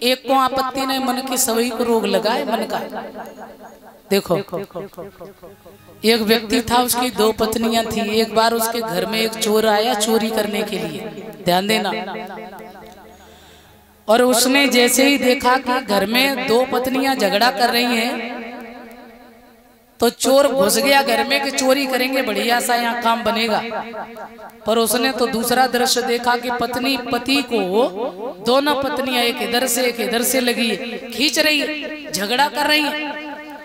एक को आपत्ति नहीं, मन की सभी को रोग लगा है मन का। देखो एक व्यक्ति था, उसकी 2 पत्नियां थी। एक बार उसके घर में एक चोर आया चोरी करने के लिए, ध्यान देना। और उसने जैसे ही देखा कि घर में 2 पत्नियां झगड़ा कर रही हैं, तो चोर घुस गया घर में कि चोरी करेंगे, बढ़िया सा यहाँ काम बनेगा। पर उसने तो दूसरा दृश्य देखा कि पत्नी पति को, दोनों पत्नियां एक इधर से लगी खींच रही, झगड़ा कर रही।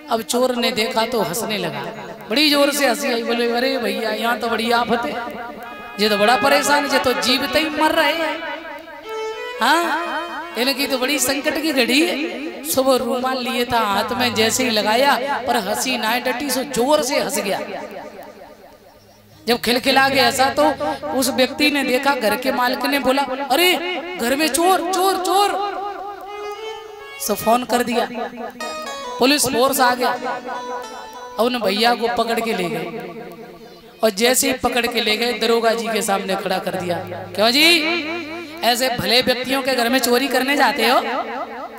अब चोर ने देखा तो हंसने लगा, बड़ी जोर से हंसी आई। बोले अरे भैया यहाँ तो बड़ी आफत है, ये तो बड़ा परेशान, ये तो जीवते ही मर रहे हैं। हाँ इनकी तो बड़ी संकट की घड़ी है। सुबह रूमाल लिए था हाथ में, जैसे ही लगाया पर हंसी ना डटी, सो जोर से हंस गया। जब खिलखिला के हंसा तो उस व्यक्ति ने देखा, घर के मालिक ने बोला अरे घर में चोर चोर चोर। सो फोन कर दिया, पुलिस फोर्स आ गया। उन भैया को पकड़ के ले गए, और जैसे ही पकड़ के ले गए दरोगा जी के सामने खड़ा कर दिया। क्यों जी ऐसे भले व्यक्तियों के घर में चोरी करने जाते हो?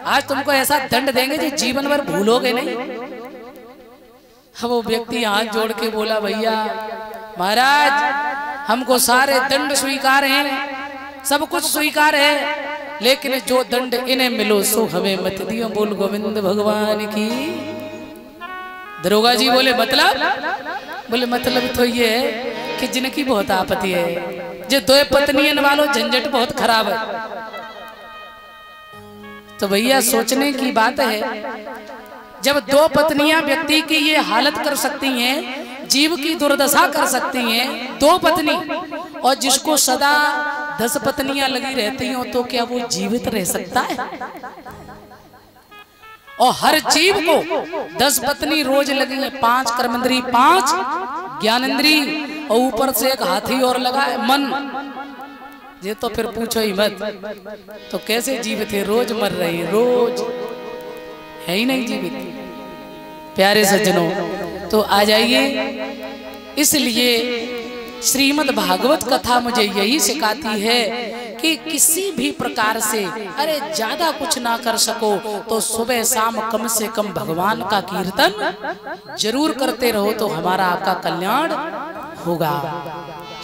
आज तुमको ऐसा दंड देंगे जो जीवन भर भूलोगे नहीं। वो व्यक्ति हाथ जोड़ के बोला भैया महाराज हमको सारे दंड स्वीकार हैं, सब कुछ स्वीकार है, लेकिन जो दंड इन्हें मिलो सो हमें मत दियो। बोल गोविंद भगवान की। दरोगा जी बोले मतलब? बोले मतलब तो ये है कि जिनकी बहुत आपत्ति है, जो 2 पत्नियां वालों झंझट बहुत खराब है। तो भैया सोचने की बात है, जब 2 पत्नियां व्यक्ति की ये हालत कर सकती हैं, जीव की दुर्दशा कर सकती हैं 2 पत्नी, और जिसको सदा 10 पत्नियां लगी रहती हो, तो क्या वो जीवित रह सकता है? और हर जीव को 10 पत्नी रोज लगी है, 5 कर्मेंद्री, 5 ज्ञानेंद्री, और ऊपर से एक हाथी और लगा है मन। ये तो फिर पूछो ही मत, तो कैसे जीवित है? रोज मर रही, रोज है ही नहीं जीवित। प्यारे सज्जनों, तो आ जाइए। इसलिए श्रीमद् भागवत कथा मुझे यही सिखाती है कि किसी भी प्रकार से अरे ज्यादा कुछ ना कर सको तो सुबह शाम कम से कम भगवान का कीर्तन जरूर करते रहो, तो हमारा आपका कल्याण होगा।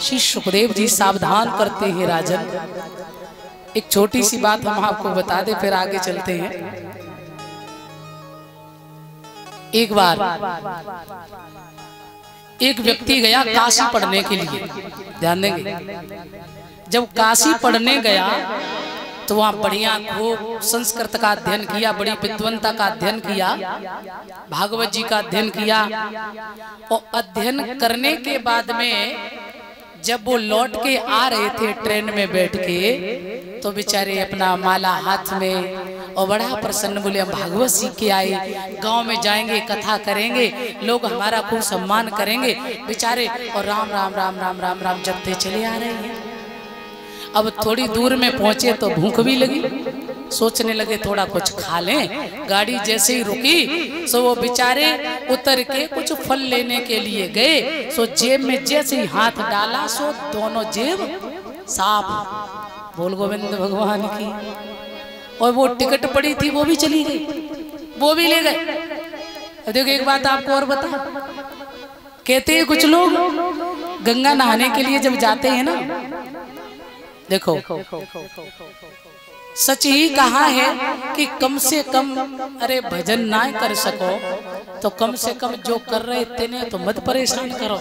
श्री सुखदेव जी सावधान करते हैं राजन। एक छोटी सी बात हम आपको बता दें, फिर आगे चलते हैं। एक बार एक व्यक्ति गया काशी पढ़ने के लिए, ध्यान देंगे। जब काशी पढ़ने गया तो वहाँ बढ़िया खूब संस्कृत का अध्ययन किया, बड़ी विद्वता का अध्ययन किया, भागवत जी का अध्ययन किया। और अध्ययन करने के बाद में जब वो लौट के आ रहे थे ट्रेन में बैठ के, तो बेचारे अपना माला हाथ में और बड़ा प्रसन्न बोले हम भागवत सीख के आए, गांव में जाएंगे कथा करेंगे, लोग हमारा खूब सम्मान करेंगे बेचारे। और राम राम राम राम राम राम जपते चले आ रहे हैं। अब थोड़ी दूर में पहुंचे तो भूख भी लगी, सोचने लगे थोड़ा कुछ खा लें। गाड़ी जैसे ही रुकी सो वो बेचारे उतर के कुछ फल लेने के लिए गए। सो जेब में जैसे ही हाथ डाला सो दोनों जेब साफ। बोल गोविंद भगवान की। और वो टिकट पड़ी थी वो भी चली गई, वो भी ले गए। देखो एक बात आपको और बता, कहते हैं कुछ लोग गंगा नहाने के लिए जब जाते हैं ना, देखो सच ही कहा है कि कम से कम अरे भजन ना कर सको तो कम से कम जो कर रहे तेने तो मत परेशान करो।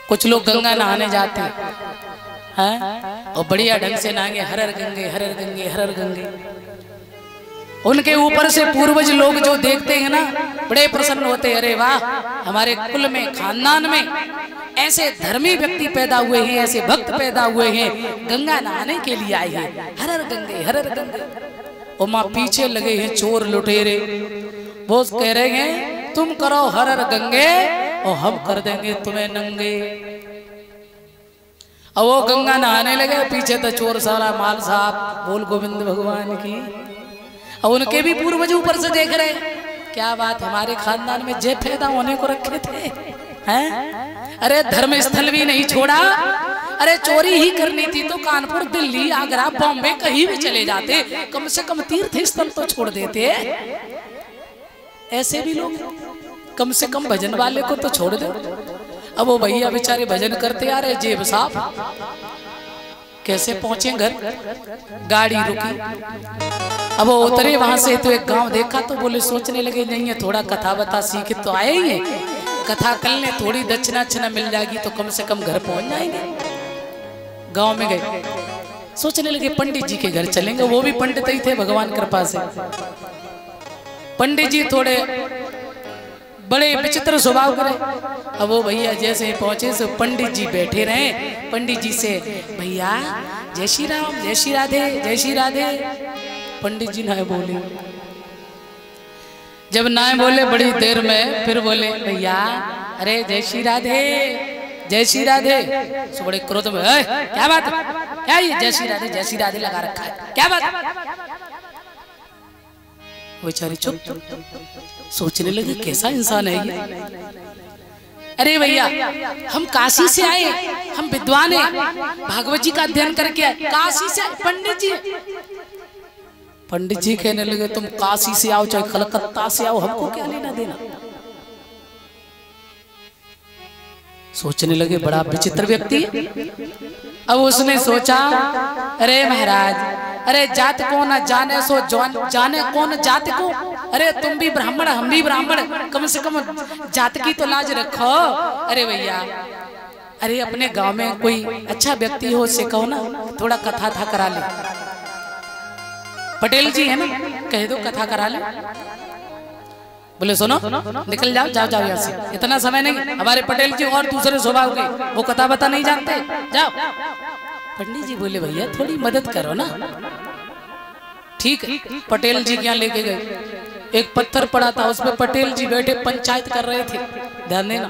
कुछ लोग गंगा नहाने जाते हैं और बढ़िया ढंग से नहाएंगे, हर हर गंगे हर हर गंगे हर हर गंगे। उनके ऊपर से पूर्वज लोग जो देखते हैं ना बड़े प्रसन्न होते हैं, अरे वाह हमारे कुल में खानदान में ऐसे धर्मी व्यक्ति पैदा हुए हैं, ऐसे भक्त पैदा हुए हैं, गंगा नहाने के लिए आए हैं, हर हर गंगे हर हर गंगे। और माँ पीछे लगे हैं चोर लुटेरे, वो कह रहे हैं तुम करो हर हर गंगे और हम कर देंगे तुम्हें नंगे। और वो गंगा नहाने लगे, पीछे तो चोर सारा माल साहब। बोल गोविंद भगवान की। और उनके भी पूर्वज ऊपर से देख रहे हैं, क्या बात हमारे खानदान में जे पैदा होने को रखे थे हैं? अरे धर्म स्थल भी नहीं छोड़ा अरे चोरी ही करनी थी तो कानपुर, दिल्ली, आगरा, बॉम्बे कहीं भी चले जाते, कम से कम तीर्थ स्थल तो छोड़ देते। ऐसे भी लोग, कम से कम भजन वाले को तो छोड़ दो। अब वो भैया बेचारे भजन करते आ रहे, जेब साफ, कैसे पहुंचे घर, गाड़ी रुकी। अब वो उतरे वहां से तो एक गांव देखा तो बोले, सोचने लगे नहीं है थोड़ा कथा बता सीखे तो आए ही है, कथा कर ले, थोड़ी दक्षिणा मिल जाएगी तो कम से कम घर पहुंच जाएंगे। गांव में गए, सोचने लगे पंडित जी के घर चलेंगे, वो भी पंडित ही थे भगवान कृपा से। पंडित जी थोड़े बड़े विचित्र स्वभाव करे। अब वो भैया जैसे ही पहुंचे तो पंडित जी बैठे रहे। पंडित जी से, भैया जय श्री राम, जय श्री राधे, जय श्री राधे। पंडित जी ना बोले, जब ना बोले बड़ी देर में फिर बोले, भैया अरे जय श्री राधे, जय श्री राधे। सो बड़े क्रोध में, क्या बात, क्या ये जय श्री राधे, जय श्री राधे लगा रखा है, क्या बात। बेचारे चुप, सोचने लगे कैसा इंसान है ये। अरे भैया हम काशी से आए, हम विद्वान हैं, भागवत जी का अध्ययन करके आए, काशी से। पंडित जी कहने लगे, तुम काशी से आओ चाहे कलकत्ता से आओ, हमको क्या लेना देना। सोचने लगे बड़ा विचित्र व्यक्ति है। अब उसने सोचा, अरे महाराज, अरे जात को न जाने सो जाने कौन जात को। अरे तुम भी ब्राह्मण, हम भी ब्राह्मण, कम से कम जात की तो लाज रखो। अरे भैया, अरे अपने गांव में कोई अच्छा व्यक्ति हो उससे कहो ना, थोड़ा कथा था करा ले। पटेल जी है ना, कह दो कथा करा ले। बोले सुनो, निकल जाओ, जाओ जाओ यहाँ से, इतना समय नहीं। हमारे पटेल जी और दूसरे स्वभाव के, वो कथा बता नहीं जानते, जाओ। पंडित जी बोले, भैया थोड़ी मदद करो ना। ठीक है, पटेल जी क्या लेके गए। एक पत्थर पड़ा था, उसमें पटेल जी बैठे पंचायत कर रहे थे, ध्यान देना।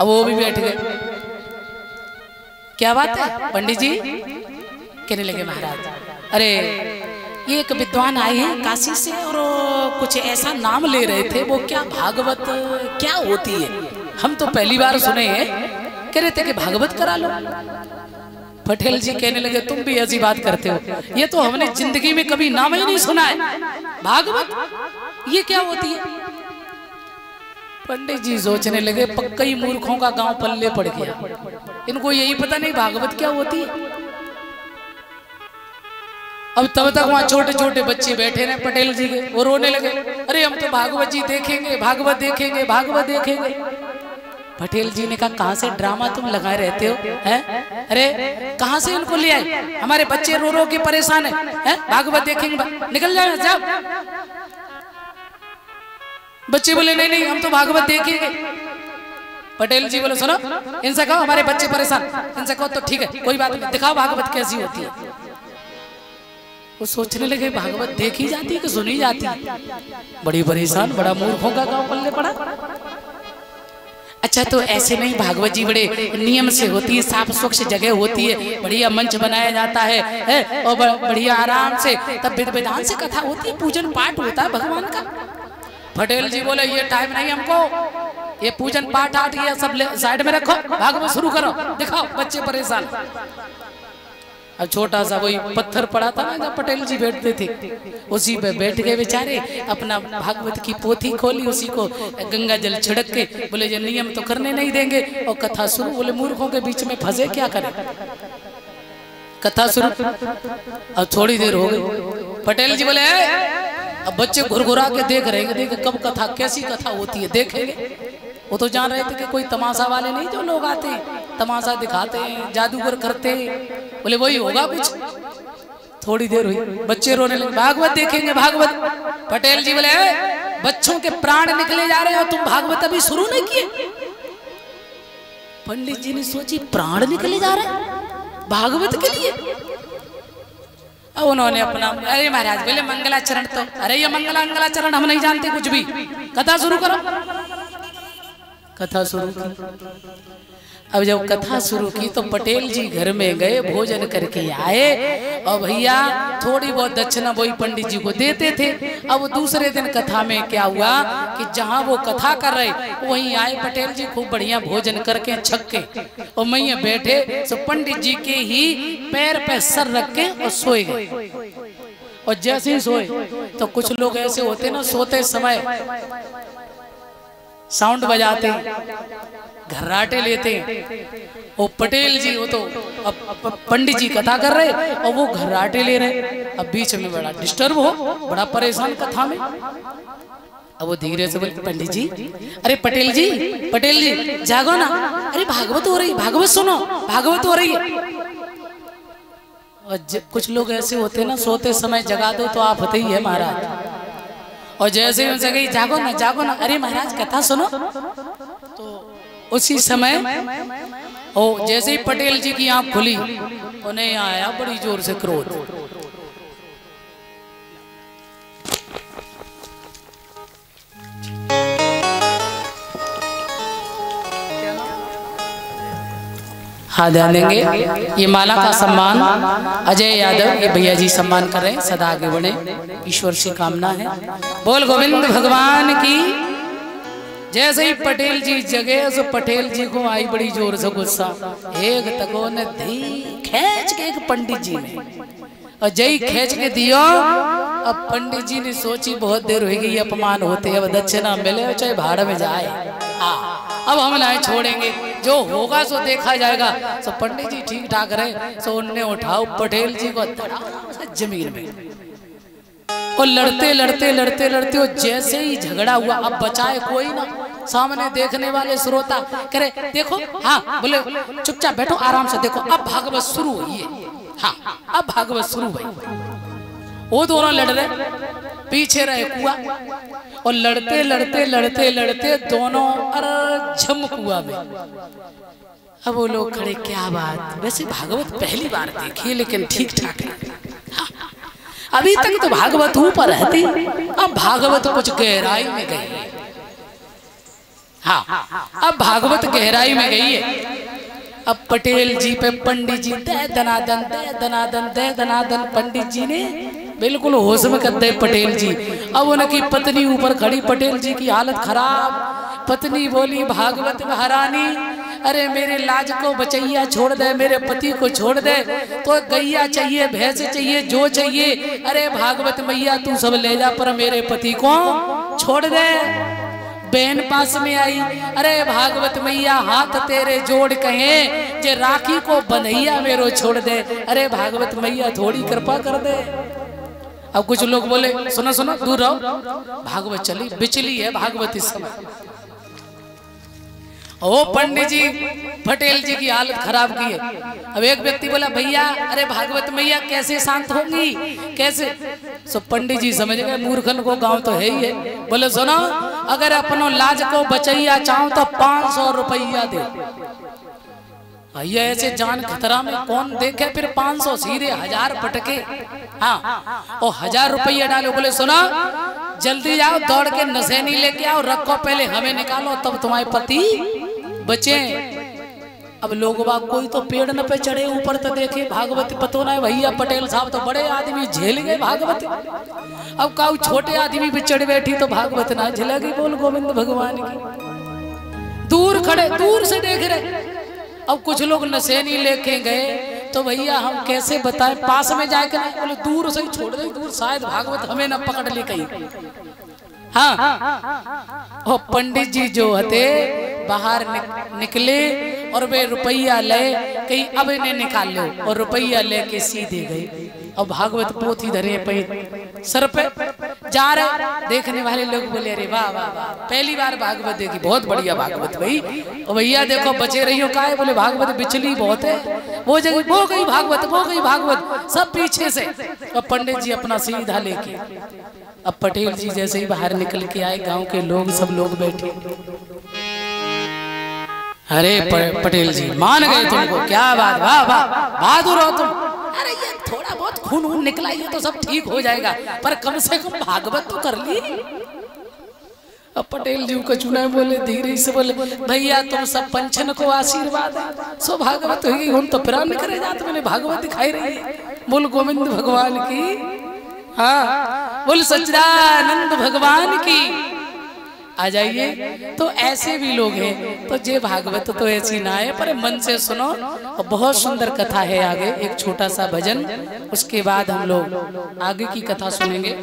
अब वो भी बैठ गए। क्या बात है पंडित जी? कहने लगे, महाराज अरे ये एक विद्वान आए हैं काशी से और कुछ ऐसा नाम ले रहे थे, वो क्या भागवत क्या होती है, हम तो पहली बार सुने हैं। कह रहे थे कि भागवत करा लो। पटेल जी कहने लगे, तुम भी ऐसी बात करते हो, ये तो हमने जिंदगी में कभी नाम ही नहीं सुना है, भागवत ये क्या होती है। पंडित जी सोचने लगे, पक्का ही मूर्खों का गांव पल्ले पड़ गया, इनको यही पता नहीं भागवत क्या होती है। अब तब तक वहाँ छोटे छोटे बच्चे बैठे रहे पटेल जी के, वो रोने लगे, अरे हम तो भागवत जी देखेंगे, भागवत देखेंगे, भागवत देखेंगे। पटेल जी ने कहा, कहाँ से ड्रामा तुम लगाए रहते हो, हैं? अरे कहाँ से इनको ले आए, हमारे बच्चे रो रो के परेशान है, भागवत देखेंगे, निकल जाओ जाओ। बच्चे बोले, नहीं नहीं हम तो भागवत देखेंगे। पटेल जी बोले, सुनो इनसे कहो हमारे बच्चे परेशान, इनसे कहो तो ठीक है कोई बात नहीं, दिखाओ भागवत कैसी होती है। वो सोचने लगे, भागवत देखी जाती कि सुनी जाती, बड़ी परेशान, बड़ा मूर्खों का गांव पल्ले पड़ा। अच्छा तो ऐसे नहीं, भागवत जी बड़े नियम से होती है, साफ स्वच्छ जगह होती है, बढ़िया मंच बनाया जाता है और बढ़िया आराम से तब विध विधान से कथा होती है, पूजन पाठ होता है भगवान का। पटेल जी बोले, ये टाइम नहीं हमको, ये पूजन पाठ आठ ये सब साइड में रखो, भागवत शुरू करो, दिखाओ। बच्चे परेशान। अब छोटा सा वही पत्थर पड़ा था ना जब पटेल जी बैठते थे, उसी पे बैठ गए बेचारे, अपना भागवत की पोथी खोली, उसी को गंगा जल छिड़क के बोले, ये नियम तो करने नहीं देंगे, और कथा शुरू। बोले मूर्खों के बीच में फंसे क्या करें, कथा शुरू। अब थोड़ी देर हो गई, पटेल जी बोले, अब बच्चे घुरघुरा के देख रहे हैं, देखे कब कथा कैसी कथा होती है देखेंगे। वो तो जान रहे थे कि कोई तमाशा वाले नहीं, जो लोग आते हैं तमाशा दिखाते हैं, जादूगर करते हैं, बोले वही होगा कुछ। थोड़ी देर हुई, बच्चे रोने लगे, भागवत देखेंगे भागवत। पटेल जी बोले, बच्चों के प्राण निकले जा रहे हो, तुम भागवत अभी शुरू नहीं किए। पंडित जी ने सोची, प्राण निकले जा रहे हैं भागवत के लिए। अब उन्होंने अपना, अरे महाराज बोले मंगलाचरण, तो अरे ये मंगलाचरण हम नहीं जानते कुछ भी, कथा शुरू करो। कथा शुरू की। अब जब कथा शुरू की तो पटेल जी घर में गए, भोजन करके आए और भैया थोड़ी बहुत दक्षिणा वही पंडित जी को देते थे। अब दूसरे दिन कथा में क्या हुआ कि जहां वो कथा कर रहे वहीं आए पटेल जी, खूब बढ़िया भोजन करके छक के और मैया बैठे तो पंडित जी के ही पैर पे सर रख के और सोए गए। और जैसे ही सोए तो कुछ लोग ऐसे होते ना, सोते समय साउंड बजाते, घर्राटे लेते। वो पटेल जी वो तो अब पंडित जी कथा कर रहे और वो घर्राटे ले रहे। अब बीच में बड़ा डिस्टर्ब हो, बड़ा परेशान कथा में। अब वो धीरे से बोले पंडित जी, अरे पटेल जी जागो ना, अरे भागवत हो रही, भागवत सुनो, भागवत हो रही है। और कुछ लोग ऐसे होते ना, सोते समय जगा दो तो आप होते ही है महाराज। और जैसे उनसे कही जागो ना, अरे महाराज कथा सुनो। तो उसी समय ओ जैसे ही पटेल जी की आंख खुली उन्हें आया बड़ी जोर से क्रोध। हाँ ध्यान देंगे, ये माला का सम्मान अजय यादव ये भैया जी सम्मान कर रहे हैं, सदा आगे बढ़े, ईश्वर से कामना है। बोल गोविंद भगवान की। जैसे ही पटेल जी जगे तो पटेल जी को आई बड़ी जोर से गुस्सा। एक तको ने धी खींच के एक पंडित जी ने, और जय खींच के दियो। अब पंडित जी ने सोची बहुत देर हो गई, अपमान होते, अब दक्षिणा मिले चाहे भाड़ में जाए, अब हम नहीं छोड़ेंगे, जो होगा सो देखा जाएगा। तो पंडित जी ठीक ठाक रहे, तो उनने उठाओ पटेल जी को जमीन में और लड़ते और जैसे ही झगड़ा हुआ, अब बचाए कोई ना, सामने देखने वाले श्रोता करे देखो, हाँ बोले चुपचाप बैठो आराम से देखो, अब भागवत शुरू हुई है, हाँ अब भागवत शुरू हुई। वो दोनों लड़ रहे, पीछे रहे कुआ, और लड़ते दोनों झम कुआ में। अब वो लोग खड़े, क्या बात, वैसे भागवत पहली बार देखी लेकिन ठीक ठाक है। अभी तक तो भागवत ऊपर रहती, अब भागवत कुछ गहराई में गई है। हाँ अब भागवत गहराई में गई है। अब पटेल जी पे पंडित जी दे दनादन पंडित जी ने बिल्कुल होश में कर दे पटेल जी। अब उनकी पत्नी ऊपर खड़ी, पटेल जी की हालत खराब। पत्नी बोली, भागवत महारानी अरे मेरे लाज को बचैया छोड़ दे, मेरे पति को छोड़ दे, तो गैया चाहिए, भैंस चाहिए, जो चाहिए, अरे भागवत मैया तू सब ले जा, पर मेरे पति को छोड़ दे। बहन पास में आई, अरे भागवत मैया हाथ तेरे जोड़ कहे जे राखी को बंधैया मेरो छोड़ दे, अरे भागवत मैया थोड़ी कृपा कर दे। अब कुछ लोग बोले सुनो सुनो दूर रहो, भागवत चली बिचली है भागवत इस समय। ओ पंडित जी पटेल जी की हालत खराब की है। अब एक व्यक्ति बोला भैया अरे भागवत मैया कैसे शांत होंगी, कैसे? सो पंडित जी समझ गए मूर्खन को गांव तो है ही है। बोले सुनो, अगर अपनो लाज को बचैया चाहो तो 500 रुपया दे। भैया ऐसे जान खतरा में कौन देखे, फिर 500 सीधे 1000 पटके। हाँ और 1000 रुपया डालो। बोले सुना जल्दी जाओ, दौड़ के नशेनी लेके आओ, रखो पहले हमें निकालो, तब तुम्हारे पति बचे। अब लोग बाग कोई तो पेड़ न पे चढ़े ऊपर तो देखे भागवत, पतो ना भैया पटेल साहब तो बड़े आदमी झेल गए भागवत। अब काऊ छोटे आदमी भी चढ़ बैठी तो भागवत ना झेलेगी। बोल गोविंद भगवान की। दूर खड़े दूर से देख रहे। अब कुछ लोग नशेनी लेके गए तो भैया हम कैसे बताएं, पास में जाके नहीं, बोले दूर से ही छोड़ दे, दूर शायद भागवत हमें न पकड़ ले कहीं। हाँ और पंडित जी जो हते बाहर निकले और वे रुपया ले कहीं, अब इन्हें निकाल लो, और रुपया लेके सीधे गए। अब भागवत पोथी धरे पे सर पे जा रहे। देखने वाले लोग बोले अरे वाह वाह वाह, पहली बार भागवत देखी, बहुत बढ़िया भागवत भाई। और भैया देखो बचे रही हो का है, बोले भागवत बिचली बहुत है, वो जगह वो गई भागवत, वो गई भागवत, सब पीछे से। अब पंडित जी अपना सीधा लेके, अब पटेल जी जैसे ही बाहर निकल के आए, गांव के लोग सब लोग बैठे। अरे पटेल जी मान गए तुमको, क्या बात, वाह वाह बहादुर हो तुम। अरे ये थोड़ा बहुत खून निकला ये तो सब ठीक हो जाएगा, पर कम से कम भागवत तो कर ली। अब पटेल जी को चुना बोले धीरे से बोले भैया तुम सब पंचन को आशीर्वाद सो भागवत हुई हम तो प्राण करे जाते मैंने भागवत दिखाई रही है। बोल गोविंद भगवान की, हाँ बोल सच्चिदानंद भगवान की। आ जाइए। तो ऐसे भी लोग हैं। तो जे भागवत तो ऐसी ना है पर मन से सुनो। और बहुत सुंदर कथा है। आगे एक छोटा सा भजन, उसके बाद हम लोग आगे की कथा सुनेंगे।